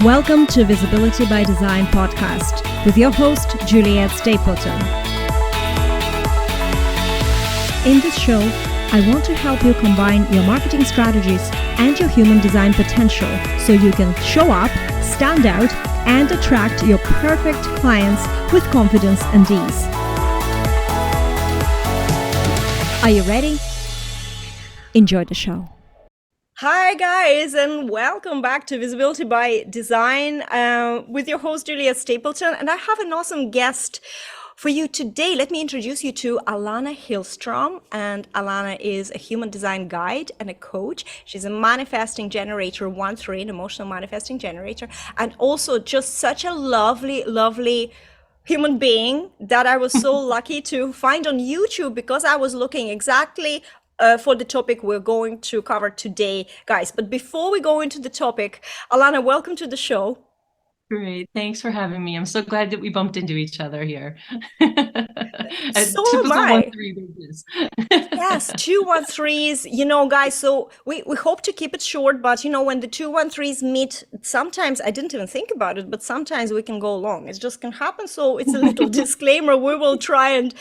Welcome to Visibility by Design podcast with your host, Juliette Stapleton. In this show, I want to help you combine your marketing strategies and your human design potential so you can show up, stand out, and attract your perfect clients with confidence and ease. Are you ready? Enjoy the show. Hi guys, and welcome back to Visibility by Design with your host Juliette Stapleton, and I have an awesome guest for you today. Let me introduce you to Alannah Hillstrom, and Alannah is a human design guide and a coach. She's a manifesting generator 1-3, an emotional manifesting generator, and also just such a lovely human being that I was so lucky to find on YouTube because I was looking exactly for the topic we're going to cover today, guys. But before we go into the topic, Alannah, welcome to the show. Great. Thanks for having me. I'm so glad that we bumped into each other here. So am I. 1-3 business. Yes, 2-1-3s, guys, so we hope to keep it short, but when the 2-1-3s meet, sometimes I didn't even think about it, but sometimes we can go long. It just can happen. So it's a little disclaimer. We will try and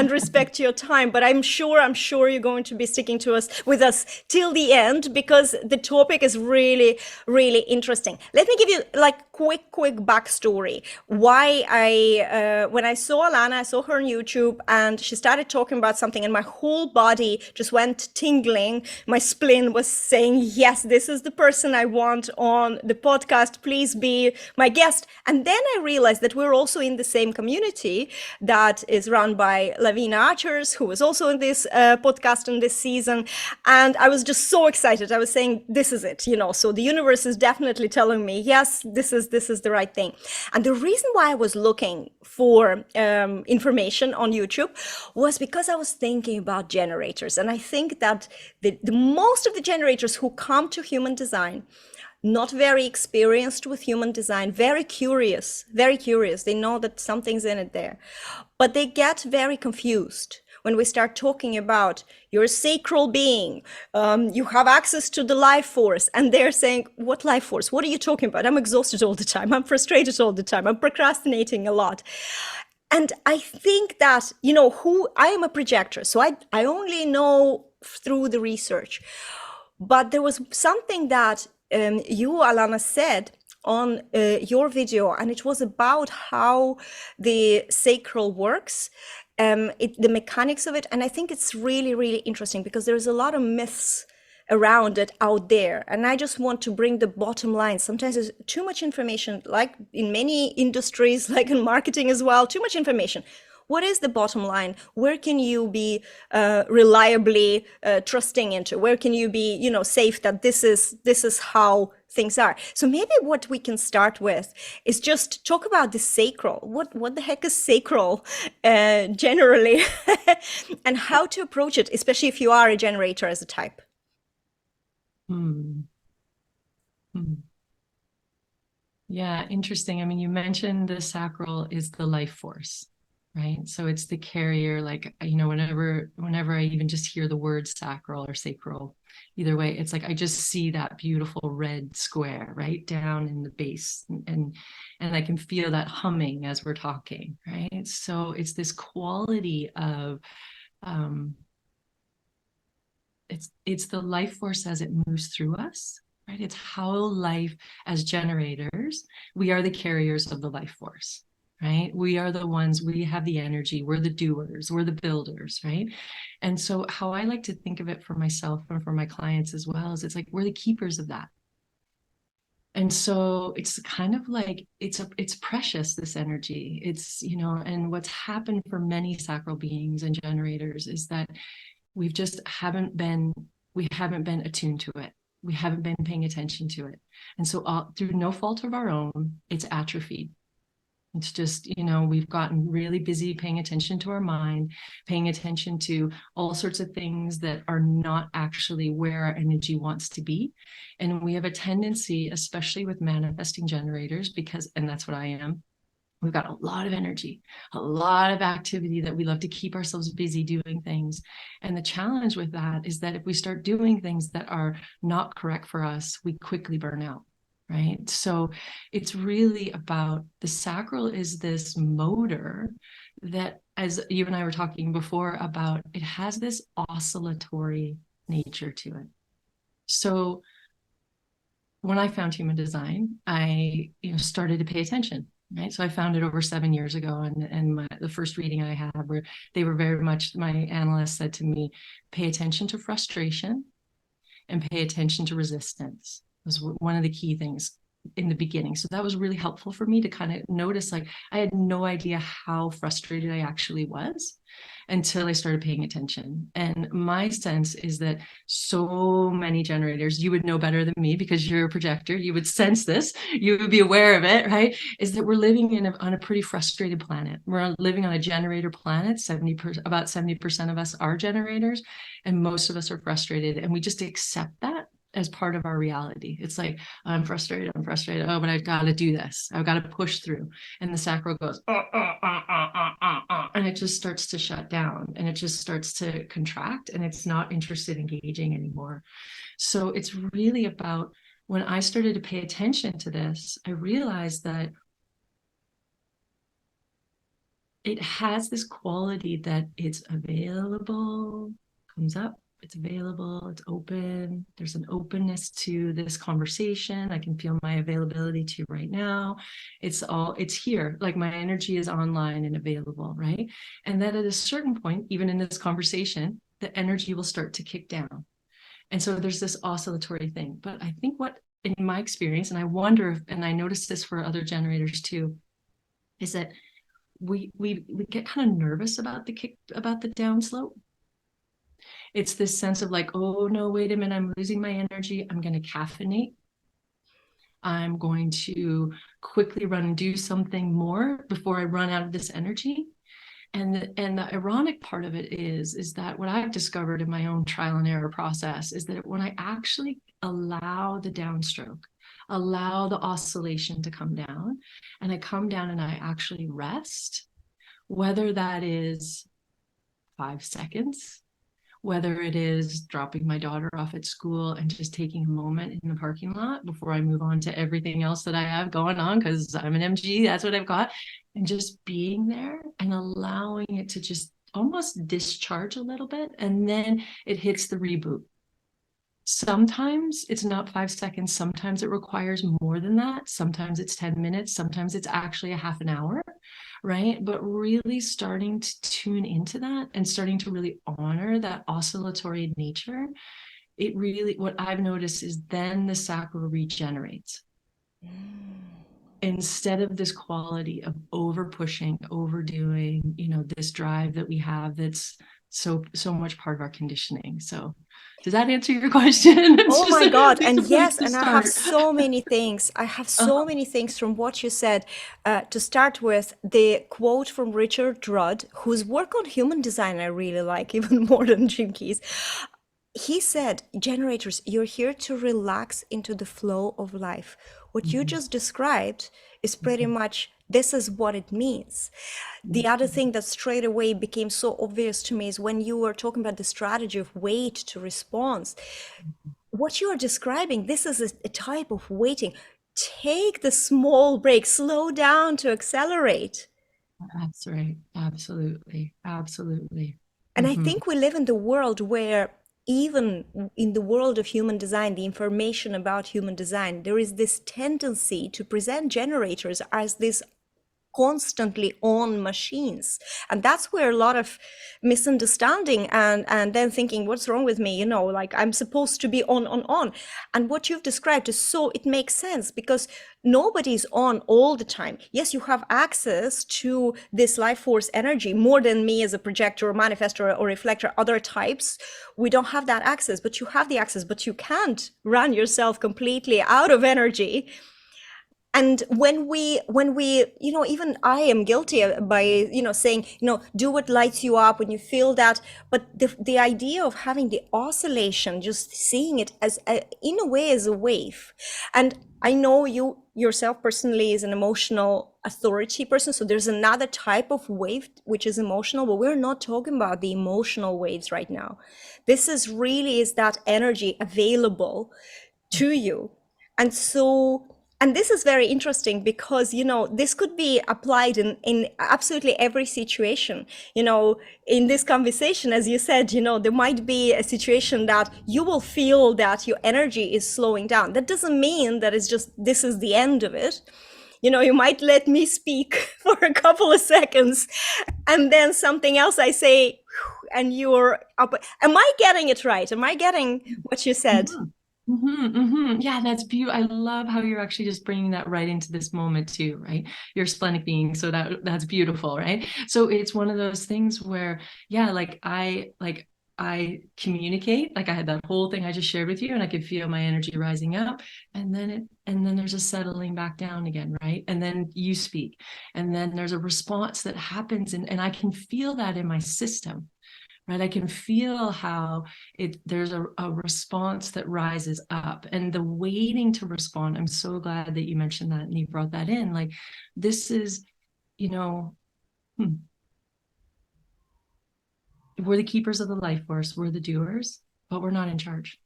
respect your time, but I'm sure you're going to be sticking with us till the end because the topic is really interesting. Let me give you like quick backstory. Why when I saw Alannah, I saw her on YouTube and she started talking about something and my whole body just went tingling. My spleen was saying, yes, this is the person I want on the podcast. Please be my guest. And then I realized that we're also in the same community that is run by Lavina Archers, who was also in this podcast in this season. And I was just so excited. I was saying, this is it, so the universe is definitely telling me, yes, this is the right thing. And the reason why I was looking for information on YouTube was because I was thinking about generators. And I think that the most of the generators who come to human design, not very experienced with human design, very curious. They know that something's in it there, but they get very confused when we start talking about you're a sacral being, you have access to the life force, and they're saying, what life force? What are you talking about? I'm exhausted all the time. I'm frustrated all the time. I'm procrastinating a lot. And I think that, who I am a projector. So I only know through the research, but there was something that you, Alannah, said on your video, and it was about how the sacral works, the mechanics of it. And I think it's really interesting because there's a lot of myths around it out there. And I just want to bring the bottom line. Sometimes there's too much information, like in many industries, like in marketing as well, too much information. What is the bottom line? Where can you be reliably trusting into? Where can you be, safe that this is how things are? So maybe what we can start with is just talk about the sacral. What the heck is sacral generally, and how to approach it, especially if you are a generator as a type. Yeah, interesting. I mean, you mentioned the sacral is the life force, right? So it's the carrier, like, whenever I even just hear the word sacral or sacral, either way, it's like I just see that beautiful red square right down in the base, and I can feel that humming as we're talking, right? So it's this quality of it's the life force as it moves through us, right? It's how life, as generators, we are the carriers of the life force, right? We are the ones, we have the energy, we're the doers, we're the builders, right? And so how I like to think of it for myself and for my clients as well is it's like we're the keepers of that. And so it's kind of like it's precious, this energy. It's, and what's happened for many sacral beings and generators is that we haven't been attuned to it. We haven't been paying attention to it. And so through no fault of our own, it's atrophied. It's just, we've gotten really busy paying attention to our mind, paying attention to all sorts of things that are not actually where our energy wants to be. And we have a tendency, especially with manifesting generators, and that's what I am, we've got a lot of energy, a lot of activity that we love to keep ourselves busy doing things. And the challenge with that is that if we start doing things that are not correct for us, we quickly burn out. right? So it's really about, the sacral is this motor that, as you and I were talking before about, it has this oscillatory nature to it. So when I found human design, I started to pay attention. Right. So I found it over 7 years ago. And the first reading I had, where they were very much, my analyst said to me, pay attention to frustration and pay attention to resistance. Was one of the key things in the beginning. So that was really helpful for me to kind of notice, like, I had no idea how frustrated I actually was until I started paying attention. And my sense is that so many generators, you would know better than me because you're a projector, you would sense this, you would be aware of it, right? Is that we're living on a pretty frustrated planet. We're living on a generator planet. About 70% of us are generators, and most of us are frustrated. And we just accept that as part of our reality. It's like, I'm frustrated. Oh, but I've got to do this. I've got to push through. And the sacral goes, and it just starts to shut down, and it just starts to contract, and it's not interested in engaging anymore. So it's really about, when I started to pay attention to this, I realized that it has this quality that it's available, comes up, it's available, it's open. There's an openness to this conversation. I can feel my availability to you right now. It's here. Like, my energy is online and available, right? And that at a certain point, even in this conversation, the energy will start to kick down. And so there's this oscillatory thing. But I think what, in my experience, and I wonder if, and I noticed this for other generators too, is that we get kind of nervous about the downslope. It's this sense of like, oh no, wait a minute, I'm losing my energy. I'm going to caffeinate. I'm going to quickly run and do something more before I run out of this energy. And the ironic part of it is that what I've discovered in my own trial and error process is that when I actually allow the downstroke, allow the oscillation to come down, and I come down and I actually rest, whether that is 5 seconds, whether it is dropping my daughter off at school and just taking a moment in the parking lot before I move on to everything else that I have going on, because I'm an MG, that's what I've got, and just being there and allowing it to just almost discharge a little bit, and then it hits the reboot. Sometimes it's not 5 seconds. Sometimes it requires more than that. Sometimes it's 10 minutes. Sometimes it's actually a half an hour, right? But really starting to tune into that and starting to really honor that oscillatory nature, it really, what I've noticed is then the sacral regenerates. Instead of this quality of over pushing, overdoing, this drive that we have that's so much part of our conditioning. So does that answer your question? Oh my God. And yes, to and I have start. so many things. I have so many things from what you said. To start with, the quote from Richard Rudd, whose work on human design I really like, even more than Jim Key's. He said, generators, you're here to relax into the flow of life. What you just described is pretty much, this is what it means. The other thing that straight away became so obvious to me is when you were talking about the strategy of wait to response. What you are describing, this is a type of waiting. Take the small break, slow down to accelerate. That's right. Absolutely. Absolutely. And I think we live in the world where, even in the world of human design, the information about human design, there is this tendency to present generators as this constantly on machines, and that's where a lot of misunderstanding and then thinking, what's wrong with me, like I'm supposed to be on. And what you've described is, so it makes sense, because nobody's on all the time. Yes, you have access to this life force energy more than me as a projector or manifestor or reflector. Other types, we don't have that access, but you have the access, but you can't run yourself completely out of energy. And when we even I am guilty by saying, do what lights you up when you feel that. But the idea of having the oscillation, just seeing it as in a way as a wave. And I know you yourself personally is an emotional authority person, so there's another type of wave which is emotional, but we're not talking about the emotional waves right now. This is that energy available to you. And so And this is very interesting because, this could be applied in absolutely every situation. In this conversation, as you said, there might be a situation that you will feel that your energy is slowing down. That doesn't mean that it's just, this is the end of it. You might let me speak for a couple of seconds and then something else I say, and you're up. Am I getting it right? Am I getting what you said? Yeah, that's beautiful. I love how you're actually just bringing that right into this moment too, right? You're a splenic being, so that's beautiful, right? So it's one of those things where, yeah, I communicate, like I had that whole thing I just shared with you, and I could feel my energy rising up, and then there's a settling back down again, right? And then you speak, and then there's a response that happens, and I can feel that in my system. Right, I can feel how there's a response that rises up, and the waiting to respond. I'm so glad that you mentioned that and you brought that in. Like, this is, we're the keepers of the life force, we're the doers, but we're not in charge.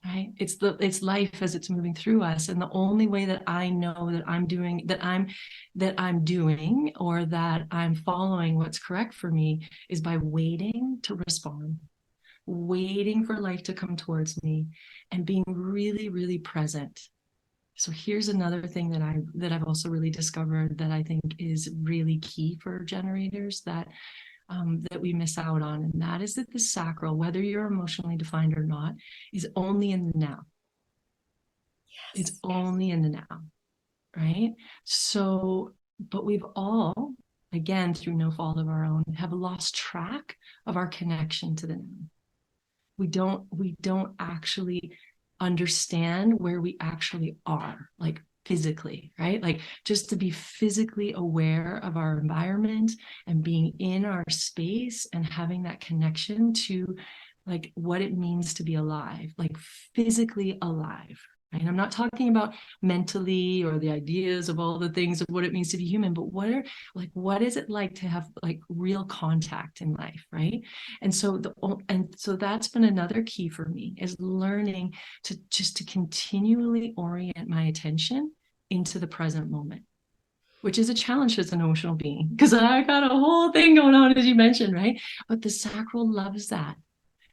Right, it's life as it's moving through us, and the only way that I know that I'm doing or that I'm following what's correct for me is by waiting to respond, waiting for life to come towards me, and being really, really present. So here's another thing that I've also really discovered that I think is really key for generators that we miss out on, and that is that the sacral, whether you're emotionally defined or not, is only in the now. Yes. It's only in the now, right? So, but we've all, again, through no fault of our own, have lost track of our connection to the now. We don't actually understand where we actually are, like physically, right? Like, just to be physically aware of our environment and being in our space and having that connection to like what it means to be alive, like physically alive. Right? I'm not talking about mentally or the ideas of all the things of what it means to be human, but what is it like to have like real contact in life, right? And so that's been another key for me, is learning to continually orient my attention into the present moment, which is a challenge as an emotional being, because I got a whole thing going on, as you mentioned, right? But the sacral loves that,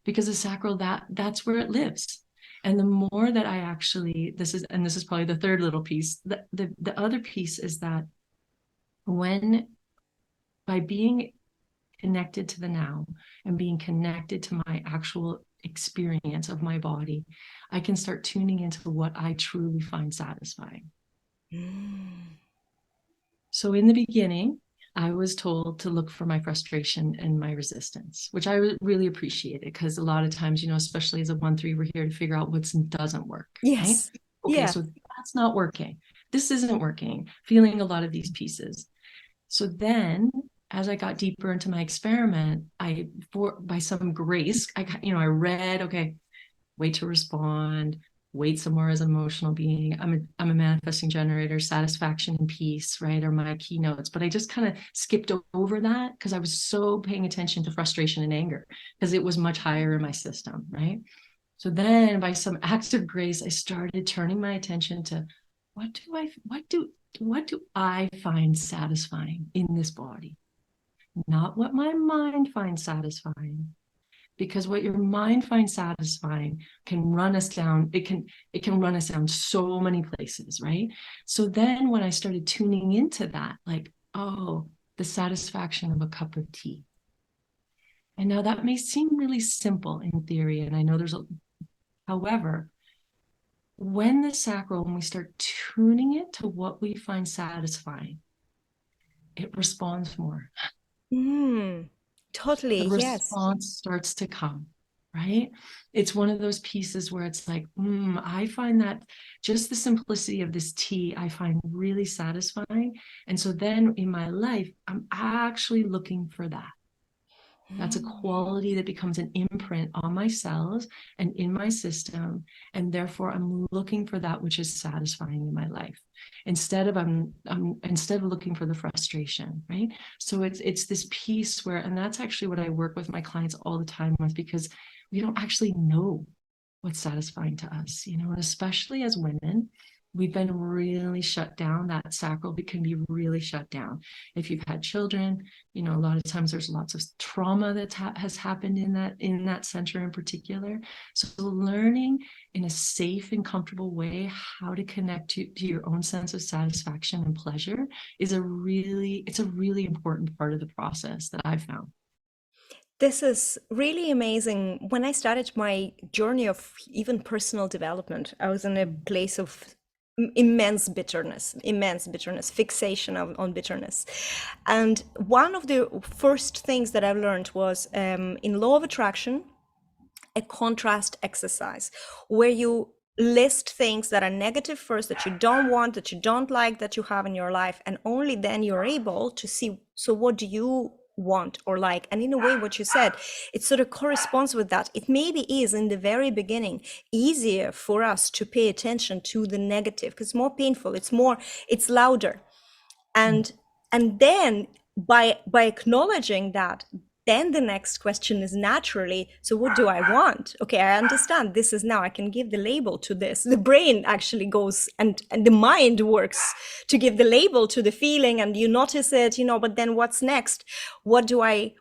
because the sacral, that's where it lives. And the more that I actually, this is probably the third little piece, the other piece is that by being connected to the now and being connected to my actual experience of my body, I can start tuning into what I truly find satisfying. So in the beginning, I was told to look for my frustration and my resistance, which I really appreciated, because a lot of times, especially as a 1-3, we're here to figure out what doesn't work. Yes. Right? Okay, yeah. So that's not working. This isn't working. Feeling a lot of these pieces. So then, as I got deeper into my experiment, by some grace, I read, okay, wait to respond, wait some more as an emotional being. I'm a manifesting generator, satisfaction and peace, right, are my keynotes. But I just kind of skipped over that because I was so paying attention to frustration and anger, because it was much higher in my system, right? So then by some act of grace, I started turning my attention to what do I find satisfying in this body? Not what my mind finds satisfying. Because what your mind finds satisfying can run us down. It can run us down so many places, right? So then when I started tuning into that, like, oh, the satisfaction of a cup of tea. And now that may seem really simple in theory, and I know however, when we start tuning it to what we find satisfying, it responds more. Totally. The yes. response starts to come, right? It's one of those pieces where it's like, I find that just the simplicity of this tea, I find really satisfying. And so then in my life, I'm actually looking for that. That's a quality that becomes an imprint on my cells and in my system. And therefore I'm looking for that which is satisfying in my life, instead of looking for the frustration, right? So it's this piece where, and that's actually what I work with my clients all the time with, because we don't actually know what's satisfying to us, you know, and especially as women, we've been really shut down. That sacral can be really shut down. If you've had children, you know, a lot of times there's lots of trauma that has happened in that center in particular. So learning in a safe and comfortable way how to connect to your own sense of satisfaction and pleasure is a really important part of the process that I've found. This is really amazing. When I started my journey of even personal development, I was in a place of immense bitterness, fixation on bitterness. And one of the first things that I learned was in law of attraction, a contrast exercise where you list things that are negative first, that you don't want, that you don't like, that you have in your life, and only then you're able to see, so what do you want or like? And in a way, what you said, it sort of corresponds with that. It maybe is in the very beginning easier for us to pay attention to the negative because it's more painful, it's louder. And then by acknowledging that, then the next question is naturally, so what do I want? Okay, I understand this is, now I can give the label to this. The brain actually goes and the mind works to give the label to the feeling, and you notice it, you know, but then what's next? What do I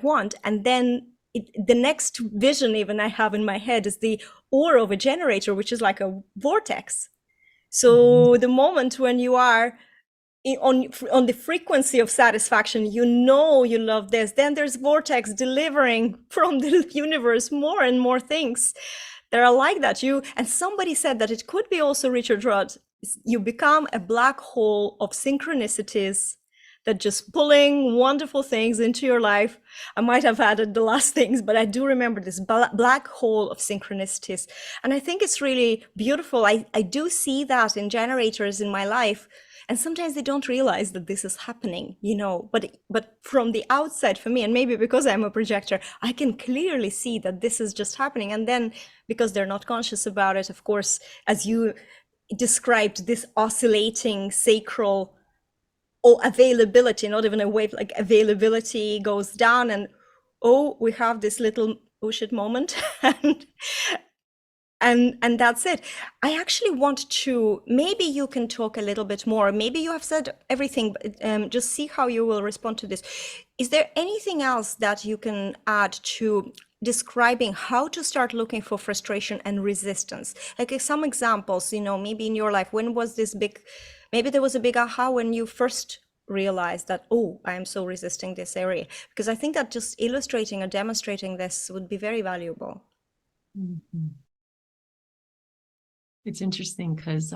want? And then the next vision even I have in my head is the aura of a generator, which is like a vortex. So the moment when you are on the frequency of satisfaction, you know you love this, then there's vortex delivering from the universe more and more things that are like that. And somebody said that it could be also, Richard Rudd, you become a black hole of synchronicities that just pulling wonderful things into your life. I might have added the last things, but I do remember this black hole of synchronicities. And I think it's really beautiful. I do see that in generators in my life. And sometimes they don't realize that this is happening, you know, but from the outside for me, and maybe because I'm a projector, I can clearly see that this is just happening. And then because they're not conscious about it, of course, as you described, this oscillating sacral or availability, not even a wave, like availability goes down, and oh, we have this little oh shit moment. And that's it. I actually want to, maybe you can talk a little bit more. Maybe you have said everything, but just see how you will respond to this. Is there anything else that you can add to describing how to start looking for frustration and resistance? Like some examples, you know, maybe in your life, when was this big, maybe there was a big aha when you first realized that, oh, I am so resisting this area. Because I think that just illustrating or demonstrating this would be very valuable. Mm-hmm. It's interesting because,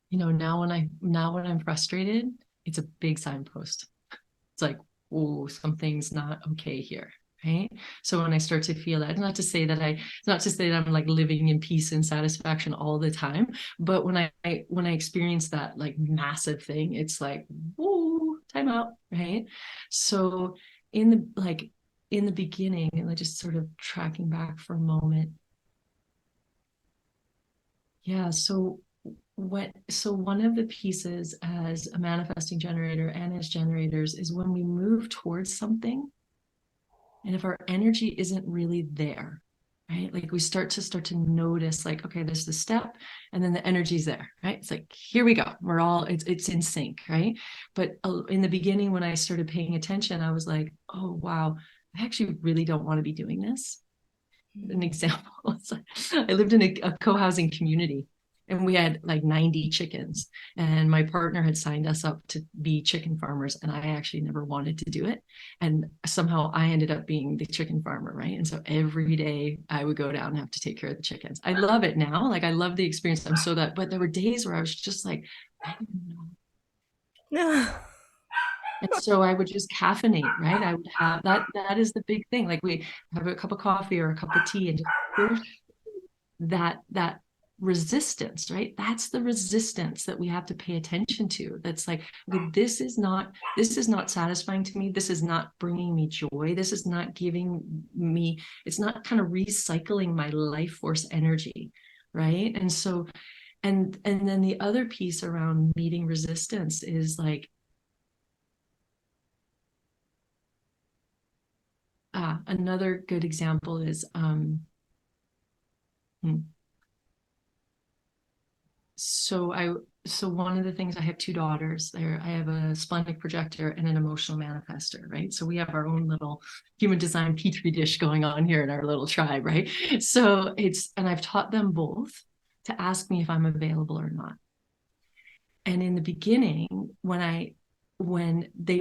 you know, now when I'm frustrated, it's a big signpost. It's like, oh, something's not okay here, right? So when I start to feel that, not to say that I'm like living in peace and satisfaction all the time, but when I experience that like massive thing, it's like, whoa, time out, right? So in the beginning, and like just sort of tracking back for a moment. Yeah, so one of the pieces as a manifesting generator and as generators is when we move towards something, and if our energy isn't really there, right? Like we start to notice, like, okay, there's the step, and then the energy's there, right? It's like, here we go. We're all, it's in sync, right? But in the beginning, when I started paying attention, I was like, oh wow, I actually really don't want to be doing this. An example, I lived in a co-housing community, and we had like 90 chickens, and my partner had signed us up to be chicken farmers, and I actually never wanted to do it, and somehow I ended up being the chicken farmer, right? And so every day I would go down and have to take care of the chickens. I love it now, like I love the experience. But there were days where I was just like, I don't know. And so I would just caffeinate, right? I would have that is the big thing. Like we have a cup of coffee or a cup of tea and just push that resistance, right? That's the resistance that we have to pay attention to. That's like, okay, this is not satisfying to me. This is not bringing me joy. This is not giving me, it's not kind of recycling my life force energy, right? And so, and then the other piece around meeting resistance is like, another good example is so one of the things, I have two daughters there. I have a splenic projector and an emotional manifester, right? So we have our own little human design petri dish going on here in our little tribe, right? So and I've taught them both to ask me if I'm available or not. And in the beginning, when they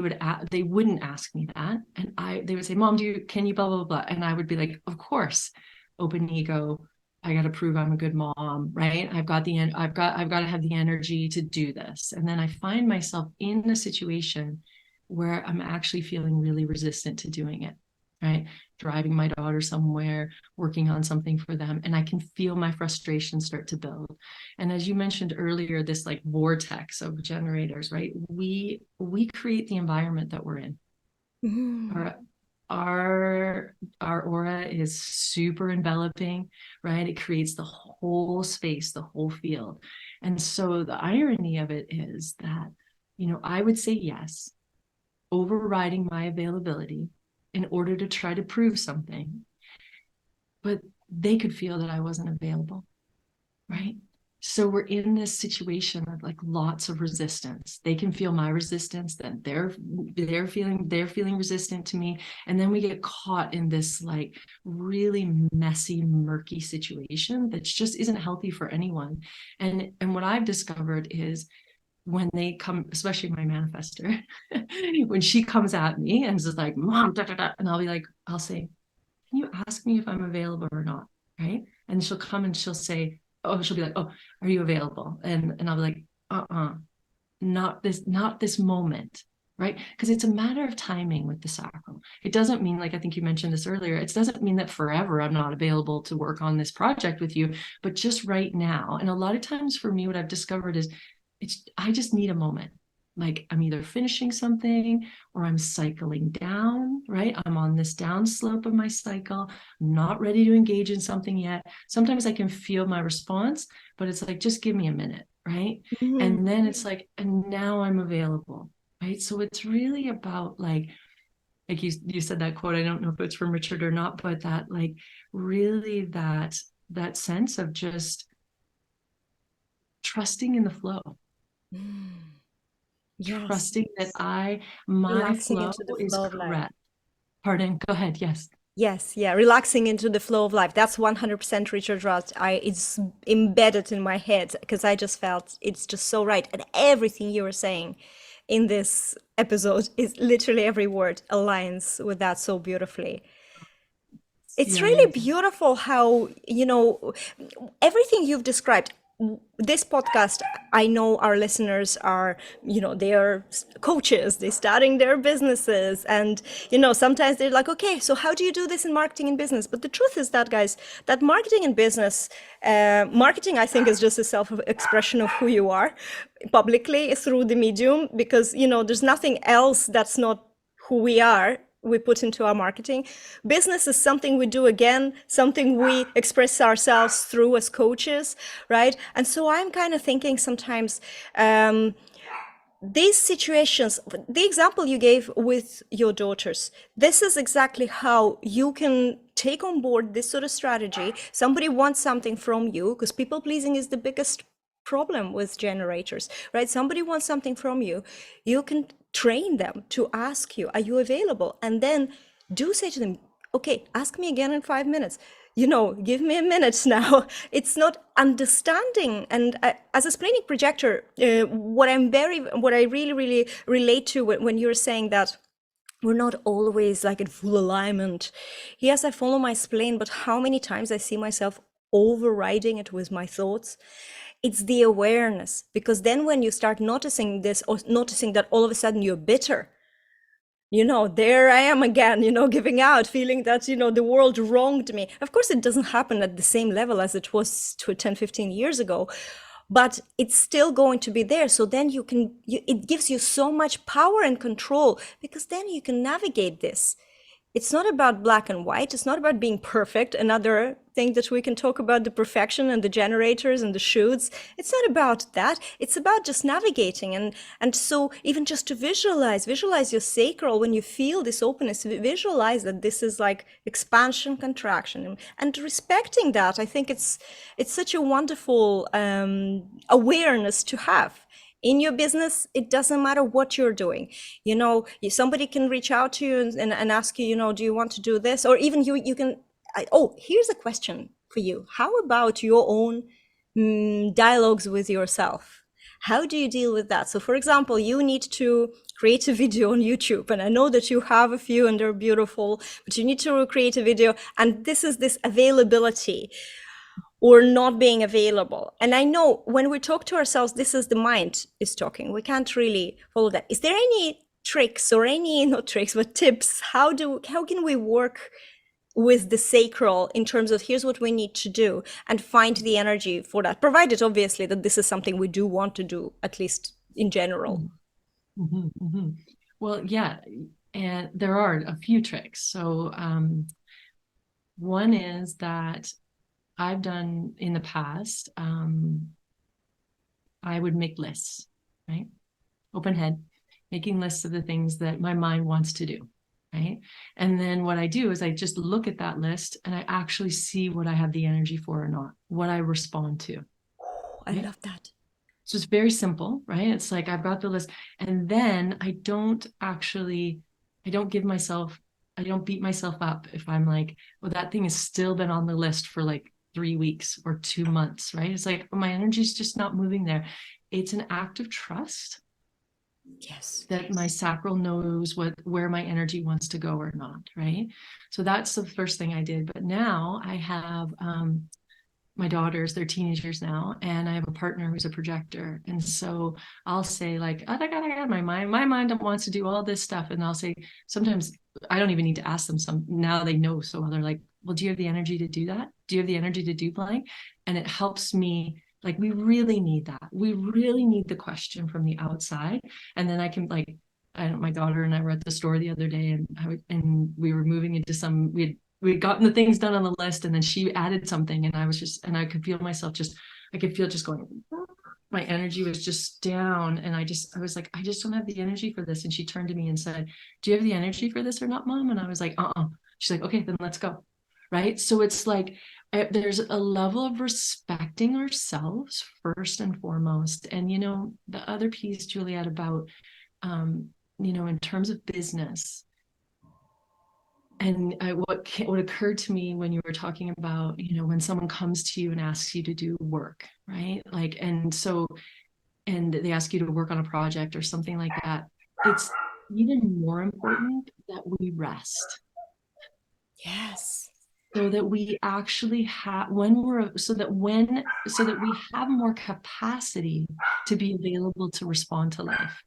wouldn't ask me that, and they would say, "Mom, can you blah blah blah," and I would be like, "Of course." Open ego. I got to prove I'm a good mom, right? I've got to have the energy to do this. And then I find myself in a situation where I'm actually feeling really resistant to doing it, right? Driving my daughter somewhere, working on something for them, and I can feel my frustration start to build. And as you mentioned earlier, this like vortex of generators, right? We create the environment that we're in. Our aura is super enveloping, right? It creates the whole space, the whole field. And so the irony of it is that, I would say yes, overriding my availability in order to try to prove something, but they could feel that I wasn't available, right? So we're in this situation of like lots of resistance. They can feel my resistance, then they're feeling resistant to me. And then we get caught in this like really messy, murky situation that just isn't healthy for anyone. And what I've discovered is when they come, especially my manifester, when she comes at me and is like, "Mom, da, da, da," and I'll say, "Can you ask me if I'm available or not?" Right? And she'll come and she'll be like, "Oh, are you available?" And I'll be like, not this moment, right? Because it's a matter of timing with the sacral. It doesn't mean, like I think you mentioned this earlier, it doesn't mean that forever I'm not available to work on this project with you, but just right now. And a lot of times for me, what I've discovered is I just need a moment. Like I'm either finishing something or I'm cycling down, right? I'm on this down slope of my cycle. I'm not ready to engage in something yet. Sometimes I can feel my response, but it's like, just give me a minute, right? And then it's like, and now I'm available, right? So it's really about like you said that quote, I don't know if it's from Richard or not, but that like really that sense of just trusting in the flow. Yes. Trusting that my Relaxing flow into the is flow of life. correct. Pardon, go ahead. Yes. Yes, yeah, relaxing into the flow of life. That's 100% Richard Roth. It's embedded in my head because I just felt it's just so right. And everything you were saying in this episode is literally every word aligns with that so beautifully. It's Yeah, really beautiful how, everything you've described. This podcast, I know our listeners are, they are coaches, they're starting their businesses. And, sometimes they're like, okay, so how do you do this in marketing and business? But the truth is that, guys, that marketing and business, marketing, I think, is just a self-expression of who you are publicly through the medium, because, there's nothing else that's not who we are we put into our marketing. Business is something we do, again, something we express ourselves through as coaches, right? And so I'm kind of thinking sometimes these situations, the example you gave with your daughters, this is exactly how you can take on board this sort of strategy. Somebody wants something from you, because people pleasing is the biggest problem with generators, right? Somebody wants something from you. You can train them to ask you, are you available? And then do say to them, okay, ask me again in 5 minutes. Give me a minute now. It's not understanding. And as a splenic projector, what I really, really relate to when you're saying that we're not always like in full alignment. Yes, I follow my spleen, but how many times I see myself overriding it with my thoughts? It's the awareness, because then when you start noticing this, or noticing that all of a sudden you're bitter, there I am again, giving out, feeling that, the world wronged me. Of course, it doesn't happen at the same level as it was 10, 15 years ago, but it's still going to be there. So then it gives you so much power and control, because then you can navigate this. it's not about black and white. It's not about being perfect. Another thing that we can talk about, the perfection and the generators and the shoots. It's not about that. It's about just navigating. And so even just to visualize your sacral when you feel this openness, visualize that this is like expansion, contraction, and respecting that. I think it's such a wonderful awareness to have in your business. It doesn't matter what you're doing. Somebody can reach out to you and ask you, do you want to do this? Or even you can, here's a question for you. How about your own dialogues with yourself? How do you deal with that? So for example, you need to create a video on YouTube, and I know that you have a few and they're beautiful, but you need to create a video, and this availability or not being available. And I know when we talk to ourselves, this is the mind is talking. We can't really follow that. Is there any tricks or not tricks, but tips? How can we work with the sacral in terms of here's what we need to do and find the energy for that, provided obviously that this is something we do want to do, at least in general? Mm-hmm, mm-hmm. Well, yeah, and there are a few tricks. So one is that I've done in the past, I would make lists, right? Open head, making lists of the things that my mind wants to do, right? And then what I do is I just look at that list and I actually see what I have the energy for or not, what I respond to. I love that. So it's very simple, right? It's like I've got the list, and then I don't beat myself up if I'm like, well, that thing has still been on the list for like 3 weeks or 2 months, right? It's like, oh, my energy's just not moving there. It's an act of trust. Yes. That my sacral knows where my energy wants to go or not, right? So that's the first thing I did. But now I have my daughters, they're teenagers now, and I have a partner who's a projector. And so I'll say like, oh my God, my mind wants to do all this stuff. And I'll say, sometimes I don't even need to ask them, now they know. So they're like, well, do you have the energy to do that? Do you have the energy to do blank? And it helps me. Like, we really need that. We really need the question from the outside. And then I can my daughter and I were at the store the other day, and we were moving into we'd gotten the things done on the list, and then she added something, and I could feel myself just going, my energy was just down. And I was like, I just don't have the energy for this. And she turned to me and said, do you have the energy for this or not, Mom? And I was like, She's like, okay, then let's go. Right. So it's like, there's a level of respecting ourselves first and foremost. And, the other piece, Juliette, about, in terms of business, and what occurred to me when you were talking about, when someone comes to you and asks you to do work, right? Like, and they ask you to work on a project or something like that, it's even more important that we rest. Yes. So that we actually have so that we have more capacity to be available to respond to life.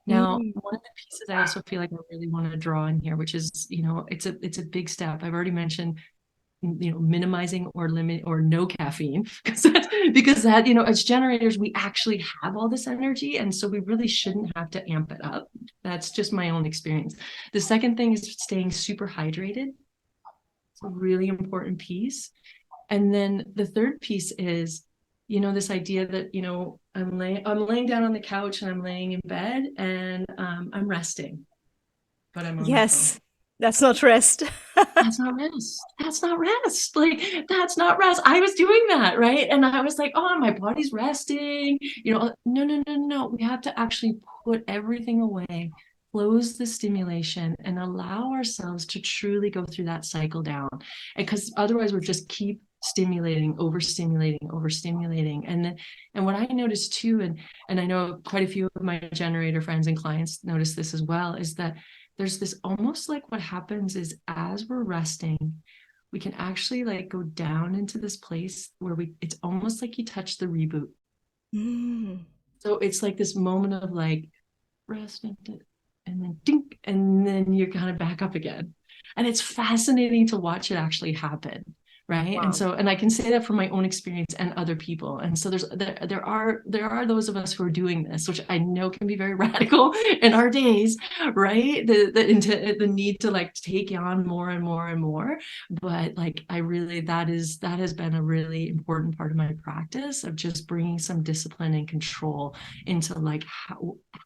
Now, one of the pieces I also feel like I really want to draw in here, which is, it's a big step. I've already mentioned, minimizing or limit or no caffeine, because that, as generators, we actually have all this energy. And so we really shouldn't have to amp it up. That's just my own experience. The second thing is staying super hydrated. It's a really important piece. And then the third piece is, this idea that, I'm laying down on the couch and I'm laying in bed and I'm resting, but I'm on Yes, that's not rest. That's not rest. That's not rest. Like, that's not rest. I was doing that, right? And I was like, oh, my body's resting. No. We have to actually put everything away, close the stimulation, and allow ourselves to truly go through that cycle down. And because otherwise we're just keep stimulating, overstimulating. And what I noticed too, and I know quite a few of my generator friends and clients notice this as well, is that there's this almost like what happens is as we're resting, we can actually like go down into this place where it's almost like you touch the reboot. So it's like this moment of like rest and then dink, and then you're kind of back up again. And it's fascinating to watch it actually happen, right? And Wow. so, and I can say that from my own experience and other people. And so there are those of us who are doing this, which I know can be very radical in our days, right? The need to like take on more and more and more. But like I really, that has been a really important part of my practice of just bringing some discipline and control into like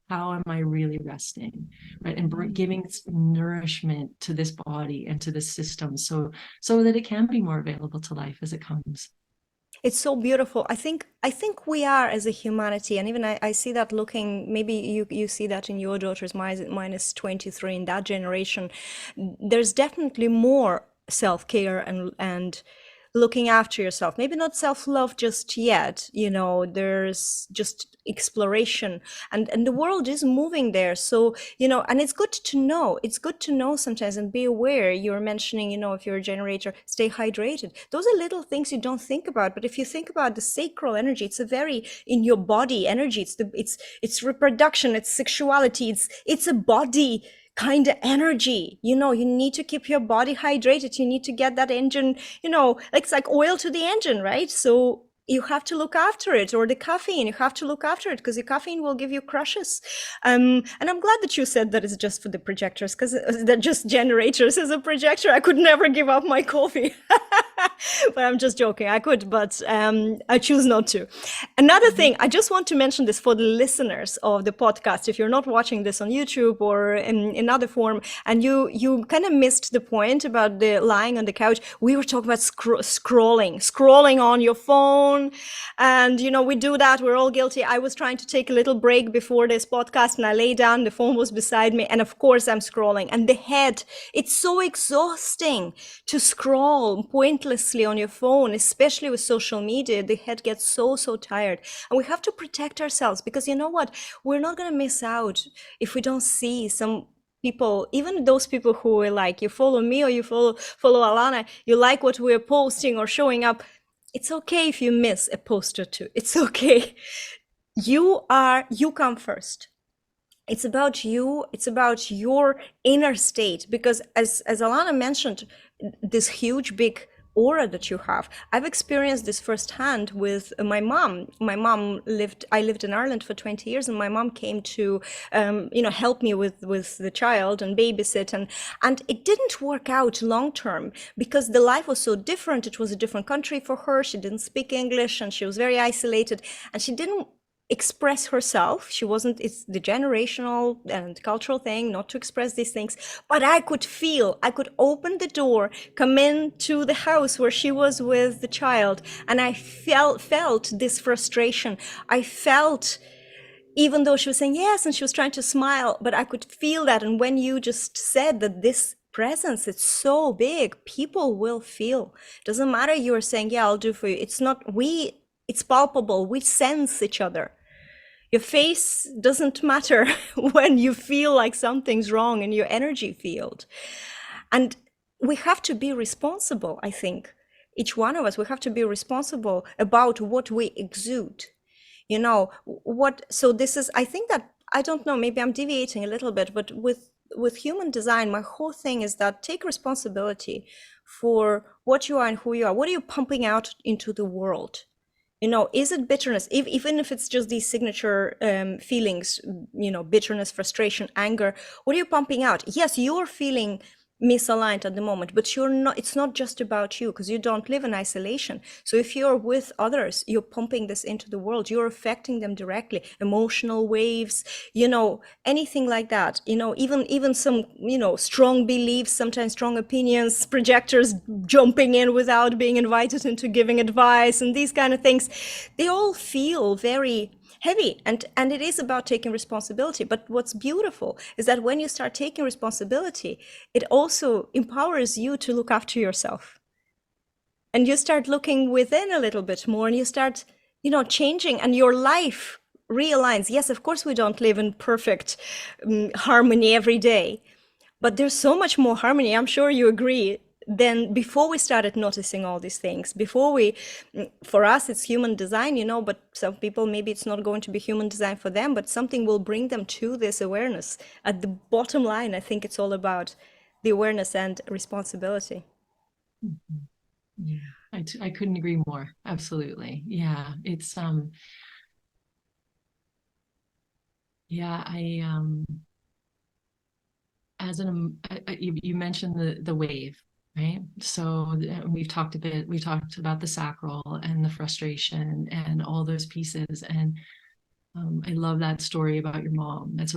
how am I really resting, right? And giving nourishment to this body and to this system, so that it can be more available to life as it comes. It's so beautiful. I think we are as a humanity, and even I see that looking, maybe you see that in your daughters, mine is 23 in that generation. There's definitely more self-care and looking after yourself. Maybe not self-love just yet, there's just exploration, and the world is moving there. So, and it's good to know. It's good to know sometimes and be aware. You're mentioning, if you're a generator, stay hydrated. Those are little things you don't think about. But if you think about the sacral energy, it's a very in your body energy. It's reproduction, it's sexuality, it's a body kind of energy. You need to keep your body hydrated. You need to get that engine, like it's like oil to the engine, right? So you have to look after it, or the caffeine, you have to look after it, because the caffeine will give you crushes. And I'm glad that you said that it's just for the projectors, because they're just generators. As a projector, I could never give up my coffee. But I'm just joking. I could, but I choose not to. Another thing, I just want to mention this for the listeners of the podcast. If you're not watching this on YouTube or in another form, and you kind of missed the point about the lying on the couch, we were talking about scrolling on your phone. And, we do that. We're all guilty. I was trying to take a little break before this podcast, and I lay down, the phone was beside me. And of course I'm scrolling, and the head, it's so exhausting to scroll pointlessly on your phone, especially with social media. The head gets so tired, and we have to protect ourselves, because you know what? We're not going to miss out if we don't see some people, even those people who are like, you follow me or you follow Alannah, you like what we're posting or showing up. It's okay if you miss a post or two. It's okay. You come first. It's about you. It's about your inner state, because as Alannah mentioned, this huge big aura that you have, I've experienced this firsthand with my mom. I lived in Ireland for 20 years, and my mom came to help me with the child and babysit, and it didn't work out long term, because the life was so different. It was a different country for her. She didn't speak English, and she was very isolated, and she didn't express herself. She wasn't, it's the generational and cultural thing not to express these things. But I could open the door, come into the house where she was with the child, and I felt this frustration. I felt, even though she was saying yes and she was trying to smile, but I could feel that. And when you just said that this presence, it's so big, people will feel. Doesn't matter you're saying, yeah, I'll do for you. It's palpable. We sense each other. Your face doesn't matter when you feel like something's wrong in your energy field. And we have to be responsible, I think. Each one of us, we have to be responsible about what we exude. So this is, I think that, I don't know, maybe I'm deviating a little bit, but with human design, my whole thing is that take responsibility for what you are and who you are. What are you pumping out into the world? Is it bitterness? Even if it's just these signature feelings, bitterness, frustration, anger, what are you pumping out? Yes, you're feeling misaligned at the moment, but it's not just about you, because you don't live in isolation. So if you're with others, you're pumping this into the world, you're affecting them directly. Emotional waves, anything like that, even some, strong beliefs, sometimes strong opinions, projectors jumping in without being invited into giving advice, and these kind of things, they all feel very heavy, and it is about taking responsibility. But what's beautiful is that when you start taking responsibility, it also empowers you to look after yourself, and you start looking within a little bit more, and you start changing, and your life realigns. Yes, of course we don't live in perfect harmony every day, but there's so much more harmony, I'm sure you agree, than before we started noticing all these things. For us, it's human design, but some people, maybe it's not going to be human design for them, but something will bring them to this awareness. At the bottom line, I think it's all about the awareness and responsibility. Mm-hmm. Yeah, I couldn't agree more. Absolutely. Yeah, it's yeah, as an you mentioned the wave, right? So we've talked about the sacral and the frustration and all those pieces. And I love that story about your mom. That's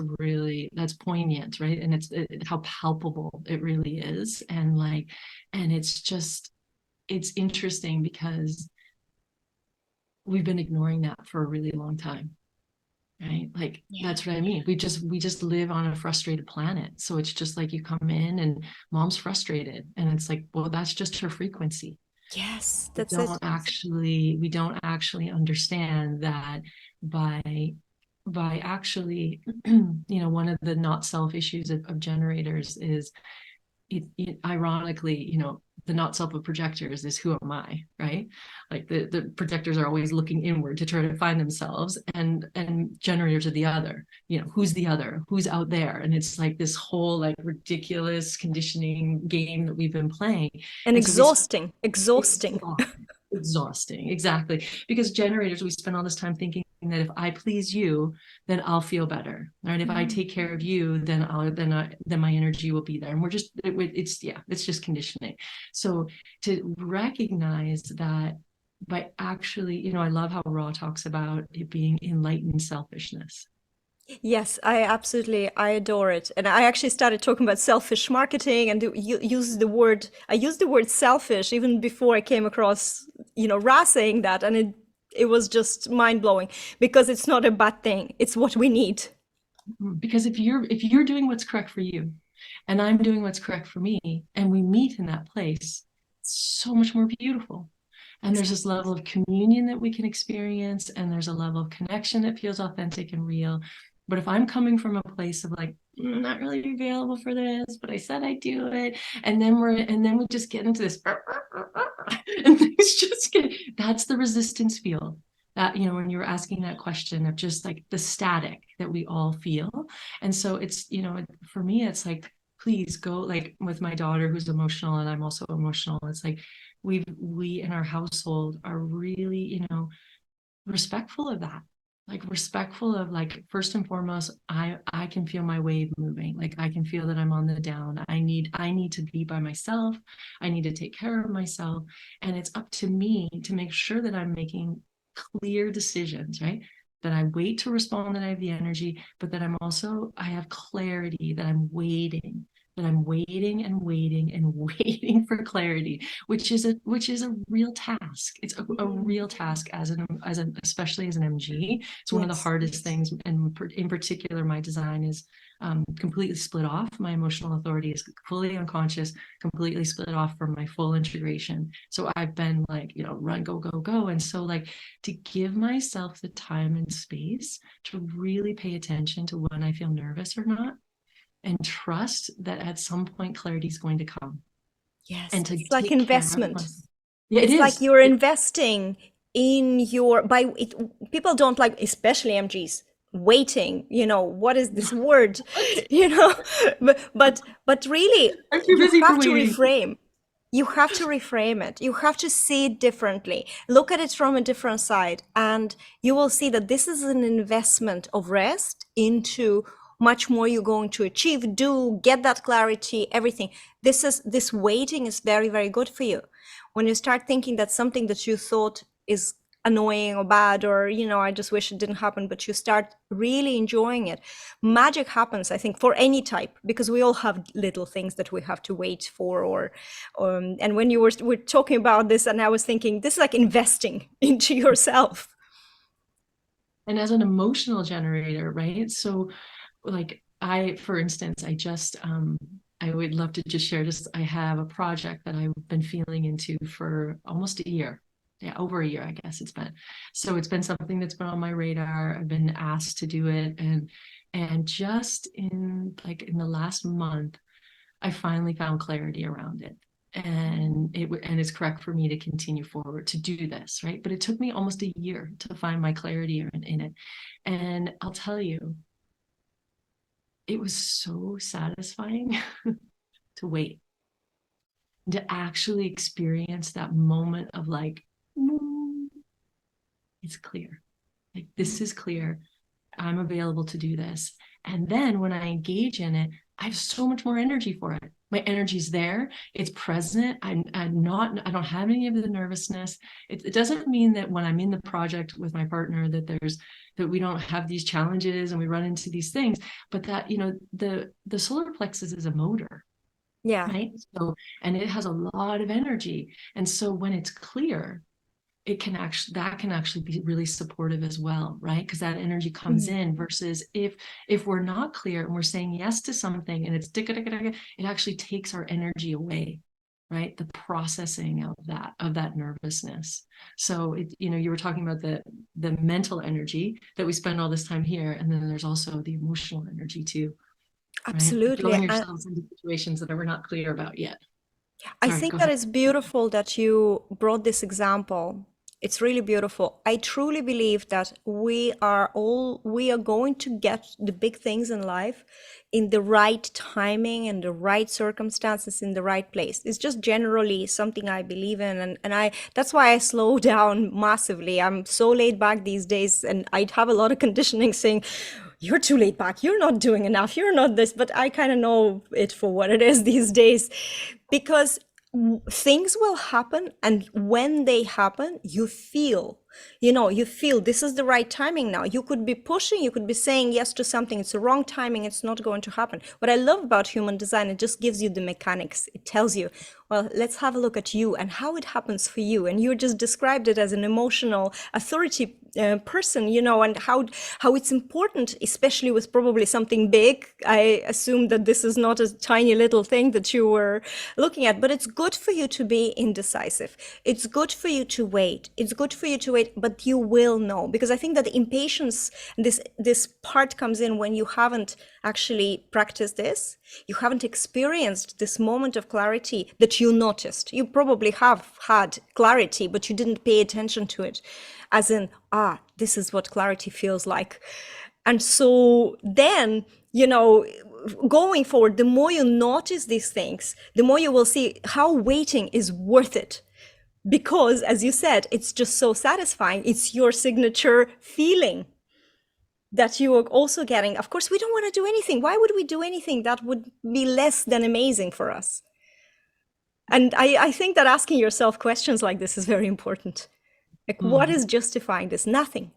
poignant, right? And how palpable it really is. And like, and it's interesting because we've been ignoring that for a really long time, right? Like Yeah. that's what I mean. We just live on a frustrated planet. So it's just like you come in and mom's frustrated. And it's like, well, that's just her frequency. Yes, We that's it. don't actually understand that by actually, one of the not self issues of generators is ironically, the not self of projectors is who am I, right? Like the projectors are always looking inward to try to find themselves, and generators are the other, who's the other, who's out there. And it's like this whole like ridiculous conditioning game that we've been playing. And And so we exhausting, exhausting. exhausting, exactly, because generators, we spend all this time thinking that if I please you, then I'll feel better, right? If I take care of you, then my energy will be there. And it's just conditioning. So to recognize that by actually, I love how Ra talks about it being enlightened selfishness. Yes, I adore it. And I actually started talking about selfish marketing and I used the word selfish even before I came across, Ra saying that. And it was just mind blowing because it's not a bad thing. It's what we need. Because if you're doing what's correct for you, and I'm doing what's correct for me, and we meet in that place, it's so much more beautiful. And there's this Exactly. level of communion that we can experience, and there's a level of connection that feels authentic and real. But if I'm coming from a place of like, not really available for this, but I said I do it, and then we just get into this and things just get, that's the resistance field. That, when you were asking that question of just like the static that we all feel. And so it's, for me, it's like, please go, like with my daughter who's emotional and I'm also emotional. It's like we in our household are really, respectful of that. Like respectful of, like, first and foremost, I can feel my wave moving. Like I can feel that I'm on the down. I need to be by myself. I need to take care of myself. And it's up to me to make sure that I'm making clear decisions, right? That I wait to respond, that I have the energy, but that I have clarity, that I'm waiting and waiting and waiting for clarity, which is a real task. It's a real task as an especially as an MG. It's one of the Yes. hardest things, and in particular, my design is completely split off. My emotional authority is fully unconscious, completely split off from my full integration. So I've been like, run, go, go, go. And so like to give myself the time and space to really pay attention to when I feel nervous or not, and trust that at some point clarity is going to come, Yes. and to It's like take care of investment. myself. Yeah, it It's like is. you're investing in your by it. People don't like, especially MGs, waiting. What is this word? You know, but really, I'm too you busy for have to waiting. reframe. You have to reframe it. You have to see it differently. Look at it from a different side, and you will see that this is an investment of rest into much more you're going to achieve, do, get that clarity, everything. This waiting is very, very good for you. When you start thinking that something that you thought is annoying or bad, or I just wish it didn't happen, but you start really enjoying it, magic happens, I think, for any type, because we all have little things that we have to wait for. Or and when we're talking about this, and I was thinking, this is like investing into yourself. And as an emotional generator, right? So like for instance, I would love to just share this. I have a project that I've been feeling into for almost a year. Yeah, over a year, I guess it's been. So it's been something that's been on my radar. I've been asked to do it. And just in the last month, I finally found clarity around it. And it's correct for me to continue forward to do this, right? But it took me almost a year to find my clarity in it. And I'll tell you, it was so satisfying to wait. to actually experience that moment of like, it's clear. Like, this is clear. I'm available to do this. And then when I engage in it, I have so much more energy for it. My energy's there. It's present. I don't have any of the nervousness. It doesn't mean that when I'm in the project with my partner that we don't have these challenges and we run into these things, but that, the solar plexus is a motor. Yeah. Right. So, and it has a lot of energy. And so when it's clear, that can actually be really supportive as well, right? Because that energy comes in, versus if we're not clear and we're saying yes to something and it's it actually takes our energy away, right? The processing of that nervousness. So you were talking about the mental energy that we spend all this time here, and then there's also the emotional energy too, right? Absolutely. Throwing yourselves into situations that we're not clear about yet. I Sorry, think go that ahead. is beautiful that you brought this example. It's really beautiful. I truly believe that we are going to get the big things in life in the right timing and the right circumstances in the right place. It's just generally something I believe in, and that's why I slow down massively. I'm so laid back these days, and I have a lot of conditioning saying, you're too laid back, you're not doing enough, you're not this, but I kind of know it for what it is these days, because things will happen, and when they happen, you feel this is the right timing now. You could be pushing, you could be saying yes to something, it's the wrong timing, it's not going to happen. What I love about human design, it just gives you the mechanics. It tells you, well, let's have a look at you and how it happens for you. And you just described it as an emotional authority person, and how it's important, especially with probably something big. I assume that this is not a tiny little thing that you were looking at, but it's good for you to be indecisive. It's good for you to wait. It's good for you to wait, but you will know, because I think that the impatience, this part comes in when you haven't actually practiced this. You haven't experienced this moment of clarity that you noticed. You probably have had clarity, but you didn't pay attention to it, as in, this is what clarity feels like. And so then, going forward, the more you notice these things, the more you will see how waiting is worth it. Because, as you said, it's just so satisfying. It's your signature feeling that you are also getting. Of course, we don't want to do anything. Why would we do anything that would be less than amazing for us? And I think that asking yourself questions like this is very important. Like, what is justifying this? Nothing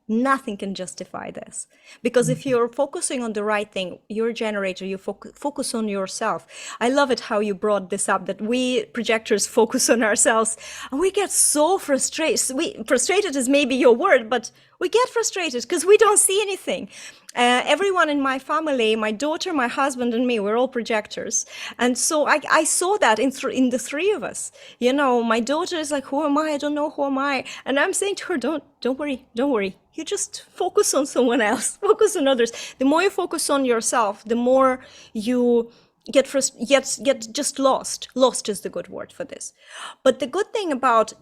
can justify this. Because if you're focusing on the right thing, you're a generator, you focus on yourself. I love it how you brought this up, that we projectors focus on ourselves, and we get so frustrated. Frustrated is maybe your word, but we get frustrated because we don't see anything. Everyone in my family, my daughter, my husband, and me, we're all projectors. And so I saw that in the three of us. My daughter is like, who am I? I don't know, who am I? And I'm saying to her, don't worry. You just focus on someone else, focus on others. The more you focus on yourself, the more you get just lost. Lost is the good word for this. But the good thing about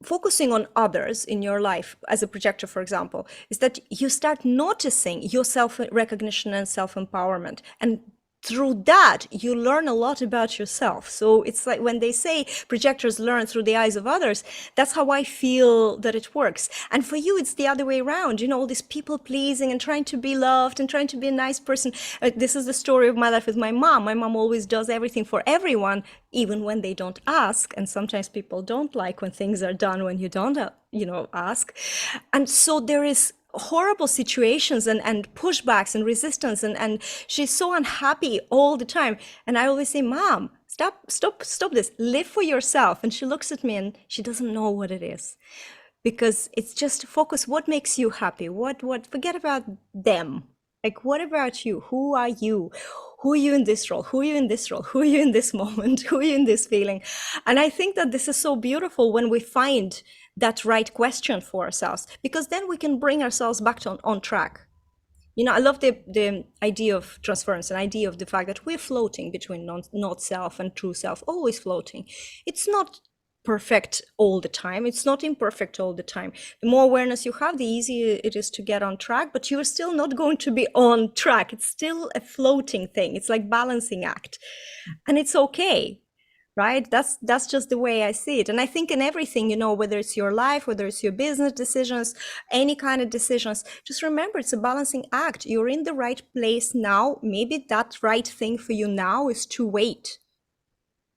focusing on others in your life as a projector, for example, is that you start noticing your self-recognition and self-empowerment, and through that you learn a lot about yourself. So it's like when they say projectors learn through the eyes of others, that's how I feel that it works. And for you, it's the other way around, all this people pleasing and trying to be loved and trying to be a nice person. This is the story of my life with my mom. My mom always does everything for everyone, even when they don't ask. And sometimes people don't like when things are done when you don't ask. And so there is horrible situations and pushbacks and resistance, and she's so unhappy all the time. And I always say, Mom, stop this, live for yourself. And she looks at me and she doesn't know what it is, because it's just focus what makes you happy. What forget about them. Like, what about you? Who are you? Who are you in this role? Who are you in this role? Who are you in this moment? Who are you in this feeling? And I think that this is so beautiful when we find that right question for ourselves, because then we can bring ourselves back on track. I love the idea of transference, an idea of the fact that we're floating between not self and true self, always floating. It's not perfect all the time. It's not imperfect all the time. The more awareness you have, the easier it is to get on track, but you're still not going to be on track. It's still a floating thing. It's like balancing act. And it's okay, right? That's just the way I see it. And I think in everything, whether it's your life, whether it's your business decisions, any kind of decisions, just remember it's a balancing act. You're in the right place now. Maybe that right thing for you now is to wait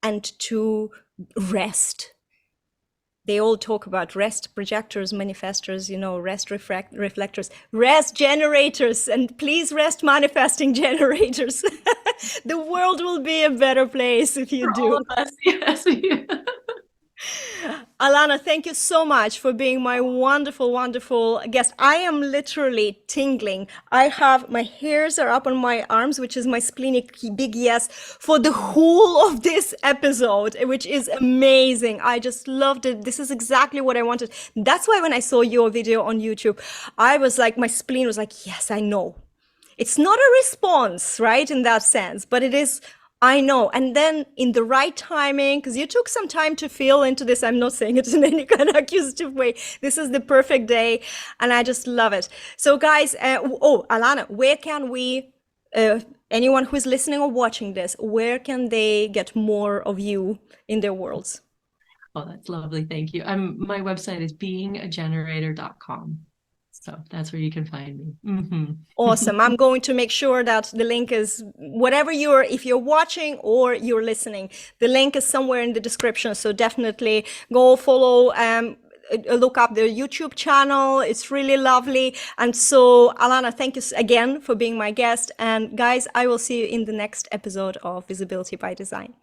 and to rest. They all talk about rest projectors, manifestors, rest reflectors, rest generators, and please rest manifesting generators. The world will be a better place if you For do. all of us, yes. Alannah, thank you so much for being my wonderful, wonderful guest. I am literally tingling. I have my hairs are up on my arms, which is my splenic big yes for the whole of this episode, which is amazing. I just loved it. This is exactly what I wanted. That's why when I saw your video on YouTube, I was like, my spleen was like, yes, I know. It's not a response, right, in that sense, but it is, I know. And then in the right timing, because you took some time to feel into this, I'm not saying it in any kind of accusative way. This is the perfect day, and I just love it. So guys, Alannah, where can we, anyone who is listening or watching this, where can they get more of you in their worlds? Oh, that's lovely. Thank you. My website is beingagenerator.com. So that's where you can find me. Mm-hmm. Awesome. I'm going to make sure that the link is if you're watching or you're listening, the link is somewhere in the description. So definitely go follow, look up their YouTube channel. It's really lovely. And so Alannah, thank you again for being my guest. And guys, I will see you in the next episode of Visibility by Design.